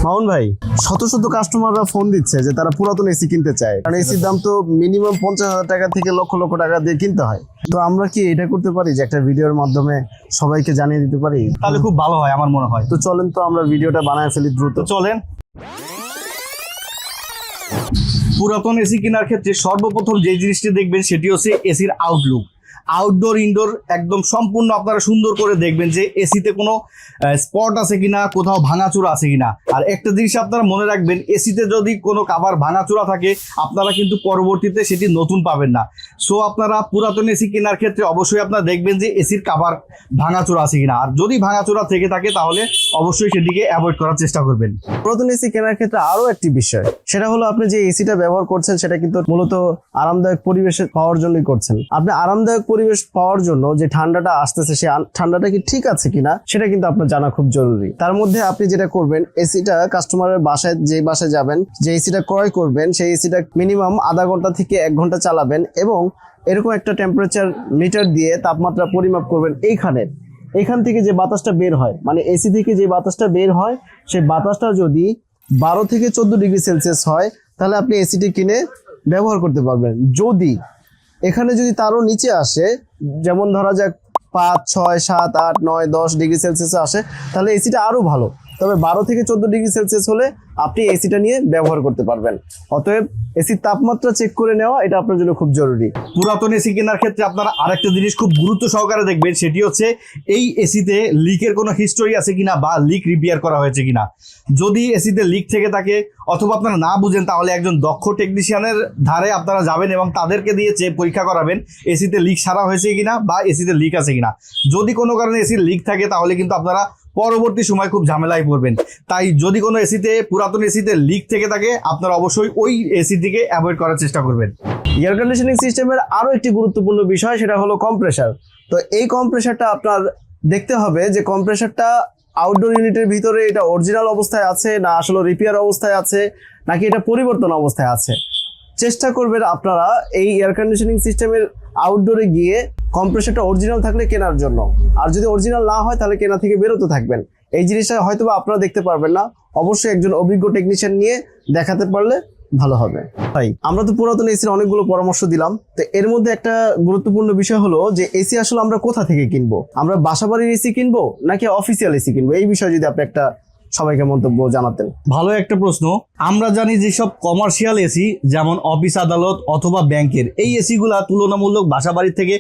মামুন ভাই, শত শত কাস্টমাররা ফোন দিচ্ছে যে তারা পুরাতন এসি কিনতে চায়, কারণ এসির দাম তো মিনিমাম 50,000 টাকা থেকে লক্ষ লক্ষ টাকা দিয়ে কিনতে হয়। তো আমরা কি এটা করতে পারি যে একটা ভিডিওর মাধ্যমে সবাইকে জানিয়ে দিতে পারি? তাহলে খুব ভালো হয় আমার মনে হয়। তো চলেন তো আমরা ভিডিওটা বানায় ফেলি দ্রুত। তো চলেন। পুরাতন এসি কেনার ক্ষেত্রে সর্বপ্রথম যে জিনিসটি দেখবেন সেটি হচ্ছে এসির আউটলুক। আউটডোর ইনডোর একদম সম্পূর্ণ আপনারা সুন্দর করে দেখবেন যে এসিতে কোনো স্পট আছে কিনা, কোথাও ভাঙাচোরা আছে কিনা। আর একটা জিনিস আপনারা মনে রাখবেন, এসিতে যদি কোনো কাভার ভাঙাচোরা থাকে আপনারা কিন্তু পরবর্তীতে সেটি নতুন পাবেন না। সো আপনারা পুরাতন এসি কেনার ক্ষেত্রে অবশ্যই আপনারা দেখবেন যে এসির কাভার ভাঙাচোরা আছে কিনা। আর যদি ভাঙাচোরা থেকে থাকে তাহলে অবশ্যই সেটিকে অ্যাভয়েড করার চেষ্টা করবেন। পুরাতন এসি কেনার ক্ষেত্রে আরো একটি বিষয়, সেটা হলো আপনি যে এসিটা ব্যবহার করছেন সেটা কিন্তু মূলত আরামদায়ক পরিবেশে পাওয়ার জন্যই করছেন। আপনি আরামদায়ক পরিবেশ পাওয়ার জন্য যে ঠান্ডাটা আসতেছে সেই ঠান্ডাটা কি ঠিক আছে কিনা সেটা কিন্তু আপনার জানা খুব জরুরি। তার মধ্যে আপনি যেটা করবেন, এসিটা কাস্টমারের বাসায় যে বাসায় যাবেন, যে এসিটা ক্রয় করবেন সেই এসিটা মিনিমাম আধা ঘন্টা থেকে 1 ঘন্টা চালাবেন এবং এরকম একটা টেম্পারেচার মিটার দিয়ে তাপমাত্রা পরিমাপ করবেন। এইখান থেকে যে বাতাসটা বের হয়, মানে এসি থেকে যে বাতাসটা বের হয়, সেই বাতাসটা যদি 12 থেকে 14 ডিগ্রি সেলসিয়াস হয় তাহলে আপনি এসিটি কিনে ব্যবহার করতে পারবেন। যদি এখানে যদি তারও নিচে আসে, যেমন ধরা যাক 5, 6, 7, 8, 9, 10 ডিগ্রি সেলসিয়াস আসে, তাহলে এসিটা আরো ভালো। তবে 12 থেকে 14 ডিগ্রি সেলসিয়াস হলে আপনি এসিটা নিয়ে ব্যবহার করতে পারবেন। অতএব এসির তাপমাত্রা চেক করে নেওয়া এটা আপনার জন্য খুব জরুরি। পুরাতন এসি কেনার ক্ষেত্রে আপনারা আরেকটা জিনিস খুব গুরুত্ব সহকারে দেখবেন, সেটি হচ্ছে এই এসিতে লিকের কোনো হিস্টোরি আছে কিনা বা লিক রিপেয়ার করা হয়েছে কিনা। যদি এসিতে লিক থেকে থাকে অথবা আপনারা না বুঝেন তাহলে একজন দক্ষ টেকনিশিয়ানের ধারে আপনারা যাবেন এবং তাদেরকে দিয়ে পরীক্ষা করাবেন এসিতে লিক সারা হয়েছে কিনা বা এসিতে লিক আছে কিনা। যদি কোনো কারণে এসির লিক থাকে তাহলে কিন্তু আপনারা পরবর্তী সময় খুব ঝামেলায় পড়বেন। তাই যদি কোনো এসিতে, পুরাতন এসিতে লিক থেকে থাকে আপনারা অবশ্যই ওই এসিটিকে অ্যাভয়েড করার চেষ্টা করবেন। এয়ার কন্ডিশনিং সিস্টেমের আরো একটি গুরুত্বপূর্ণ বিষয়, সেটা হলো কম্প্রেসার। তো এই কম্প্রেসারটা আপনার দেখতে হবে যে কম্প্রেসারটা আউটডোর ইউনিটের ভিতরে এটা অরিজিনাল অবস্থায় আছে না আসলে রিপেয়ার অবস্থায় আছে নাকি এটা পরিবর্তন অবস্থায় আছে। চেষ্টা করবেন আপনারা এই এয়ার কন্ডিশনিং সিস্টেমের আউটডোরে গিয়ে কম্প্রেসারটা অরিজিনাল থাকলে কেনার জন্য, আর যদি অরিজিনাল না হয় তাহলে কেনা থেকে বেরোতে থাকবেন। এই জিনিসটা হয়তো আপনারা দেখতে পারবেন না, অবশ্যই একজন অভিজ্ঞ টেকনিশিয়ান নিয়ে দেখাতে পারলে ভালো হবে। ভাই, আমরা তো পুরাতন এসির অনেকগুলো পরামর্শ দিলাম, তো এর মধ্যে একটা গুরুত্বপূর্ণ বিষয় হলো যে এসি আসলে আমরা কোথা থেকে কিনবো, আমরা বাসাবাড়ির এসি কিনবো নাকি অফিসিয়াল এসি কিনবো, এই বিষয়ে যদি আপনি একটা সবাইকে মন্তব্য জানাতেন। ভালো একটা প্রশ্ন। আমরা জানি যেসব কমার্শিয়াল এসি যেমন অফিস আদালত অথবা ব্যাংকের, এই এসিগুলা তুলনামূলক বাসাবাড়ির থেকে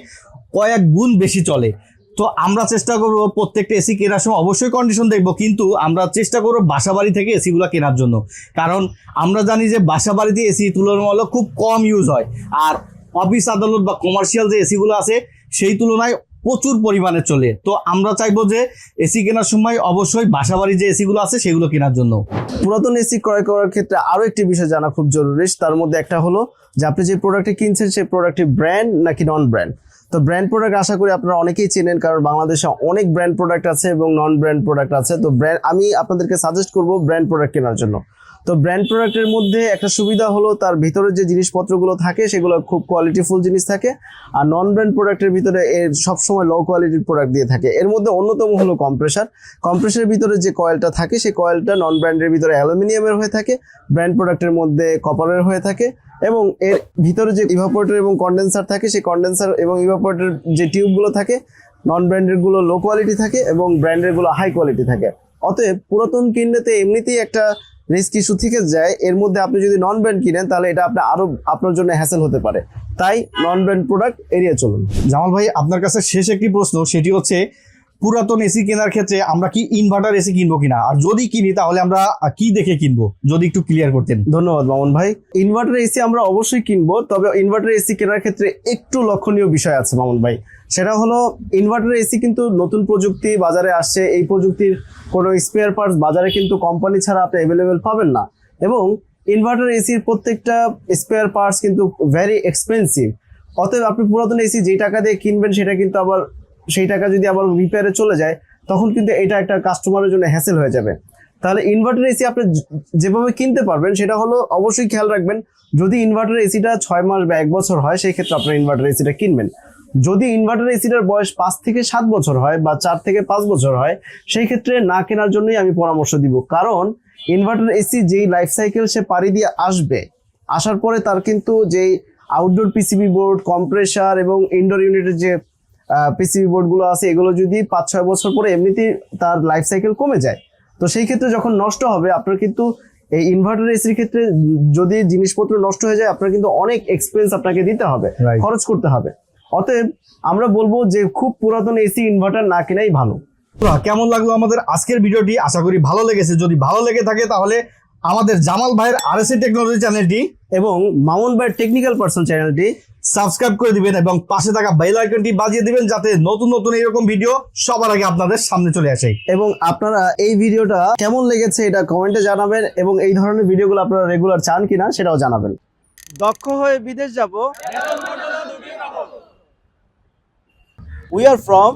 কয়েক গুণ বেশি চলে। তো আমরা চেষ্টা করবো প্রত্যেকটা এসি কেনার সময় অবশ্যই কন্ডিশন দেখবো, কিন্তু আমরা চেষ্টা করবো বাসাবাড়ি থেকে এসিগুলো কেনার জন্য। কারণ আমরা জানি যে বাসাবাড়িতে এসি তুলনামূলক খুব কম ইউজ হয়, আর অফিস আদালত বা কমার্শিয়াল যে এসিগুলো আছে সেই তুলনায় প্রচুর পরিমাণে চলে। তো আমরা চাইবো যে এসি কেনার সময় অবশ্যই বাসাবাড়ি যে এসিগুলো আছে সেগুলো কেনার জন্য। পুরাতন এসি ক্রয় করার ক্ষেত্রে আরো একটি বিষয় জানা খুব জরুরি, তার মধ্যে একটা হলো যে আপনি যে প্রোডাক্টটি কিনছেন সেই প্রোডাক্টটি ব্র্যান্ড নাকি নন ব্র্যান্ড। তো ব্র্যান্ড প্রোডাক্ট আশা করি আপনারা অনেকেই চেনেন, কারণ বাংলাদেশে অনেক ব্র্যান্ড প্রোডাক্ট আছে এবং নন ব্র্যান্ড প্রোডাক্ট আছে। তো আমি আপনাদেরকে সাজেস্ট করব ব্র্যান্ড প্রোডাক্ট কেনার জন্য। তো ব্র্যান্ড প্রোডাক্টের মধ্যে একটা সুবিধা হলো তার ভিতরে যে জিনিসপত্রগুলো থাকে সেগুলো খুব কোয়ালিটিফুল জিনিস থাকে, আর নন ব্র্যান্ড প্রোডাক্টের ভিতরে এর সবসময় লো কোয়ালিটির প্রোডাক্ট দিয়ে থাকে। এর মধ্যে অন্যতম হলো কম্প্রেসারের ভিতরে যে কয়েলটা থাকে সেই কয়েলটা নন ব্র্যান্ডের ভিতরে অ্যালুমিনিয়ামের হয়ে থাকে, ব্র্যান্ড প্রোডাক্টের মধ্যে কপারের হয়ে থাকে। এবং এর ভিতরে যে ইভাপোরেটর এবং কন্ডেন্সার থাকে সেই কন্ডেন্সার এবং ইভাপোরেটর যে টিউবগুলো থাকে, নন ব্র্যান্ডের গুলো লো কোয়ালিটি থাকে এবং ব্র্যান্ডের গুলো হাই কোয়ালিটি থাকে। অতএব পুরাতন কিনলেতে এমনিতেই একটা রিস্ক ইস্যু থেকে যায়, এর মধ্যে আপনি যদি নন ব্র্যান্ড কিনেন তাহলে এটা আপনার জন্য হ্যাসেল হতে পারে। তাই নন ব্র্যান্ড প্রোডাক্ট এড়িয়ে চলুন। জামাল ভাই, আপনার কাছে শেষ একটি প্রশ্ন, সেটি হচ্ছে পুরাতন এসি কেনার ক্ষেত্রে আমরা কি ইনভার্টার এসি কিনবো কিনা, আর যদি কিনি তাহলে আমরা কি দেখে কিনবো, যদি একটু ক্লিয়ার করতেন। ধন্যবাদ মামুন ভাই। ইনভার্টার এসি আমরা অবশ্যই কিনবো, তবে ইনভার্টার এসি কেনার ক্ষেত্রে একটু লক্ষণীয় বিষয় আছে মামুন ভাই। সেটা হলো ইনভার্টার এসি কিন্তু নতুন প্রযুক্তি বাজারে আসছে, এই প্রযুক্তির কোনো স্পেয়ার পার্টস বাজারে কিন্তু কোম্পানি ছাড়া আপনি অ্যাভেলেবেল পাবেন না, এবং ইনভার্টার এসির প্রত্যেকটা স্পেয়ার পার্টস কিন্তু ভেরি এক্সপেন্সিভ। অতএব আপনি পুরাতন এসি যেই টাকা দিয়ে কিনবেন সেটা কিন্তু আবার সেই টাকা যদি আবার রিপেয়ারে চলে যায় তখন কিন্তু এটা একটা কাস্টমারের জন্য হ্যাসেল হয়ে যাবে। তাহলে ইনভার্টার এসি আপনি যেভাবে কিনতে পারবেন সেটা হলো অবশ্যই খেয়াল রাখবেন, যদি ইনভার্টার এসিটা 6 মাস বা 1 বছর হয় সেই ক্ষেত্রে আপনার ইনভার্টার এসিটা কিনবেন। যদি ইনভার্টার এসিটার বয়স 5 থেকে 7 বছর হয় বা 4 থেকে 5 বছর হয় সেই ক্ষেত্রে না কেনার জন্যই আমি পরামর্শ দিব, কারণ ইনভার্টার এসি যেই লাইফ সাইকেল সে পাড়ি দিয়ে আসবে, আসার পরে তার কিন্তু যেই আউটডোর পিসিবি বোর্ড, কম্প্রেসার এবং ইনডোর ইউনিটের যে পিসিবি বোর্ডগুলো আছে, এগুলো যদি 5-6 বছর পরে এমনিতেই তার লাইফ সাইকেল কমে যায়, তো সেই ক্ষেত্রে যখন নষ্ট হবে আপনার কিন্তু এই ইনভার্টার এসির ক্ষেত্রে যদি জিনিসপত্র নষ্ট হয়ে যায় আপনার কিন্তু অনেক এক্সপেন্স আপনাকে দিতে হবে, Right. খরচ করতে হবে। অতএব আমরা বলবো যে খুব পুরাতন এসি ইনভার্টার না কেনাই ভালো। বন্ধুরা, কেমন লাগলো আমাদের আজকের ভিডিওটি? আশা করি ভালো লেগেছে। যদি ভালো লেগে থাকে তাহলে আমাদের জামাল ভাইয়ের আরএসএ টেকনোলজি চ্যানেলটি এবং মামুন ভাইয়ের টেকনিক্যাল পার্সন চ্যানেলটি সাবস্ক্রাইব করে দিবেন এবং পাশে থাকা বেল আইকনটি বাজিয়ে দিবেন, যাতে নতুন নতুন এরকম ভিডিও সবার আগে আপনাদের সামনে চলে আসে। এবং আপনারা এই ভিডিওটা কেমন লেগেছে এটা কমেন্টে জানাবেন, এবং এই ধরনের ভিডিওগুলো আপনারা রেগুলার চান কিনা সেটাও জানাবেন। দক্ষ হয়ে বিদেশ যাব, উই আর ফ্রম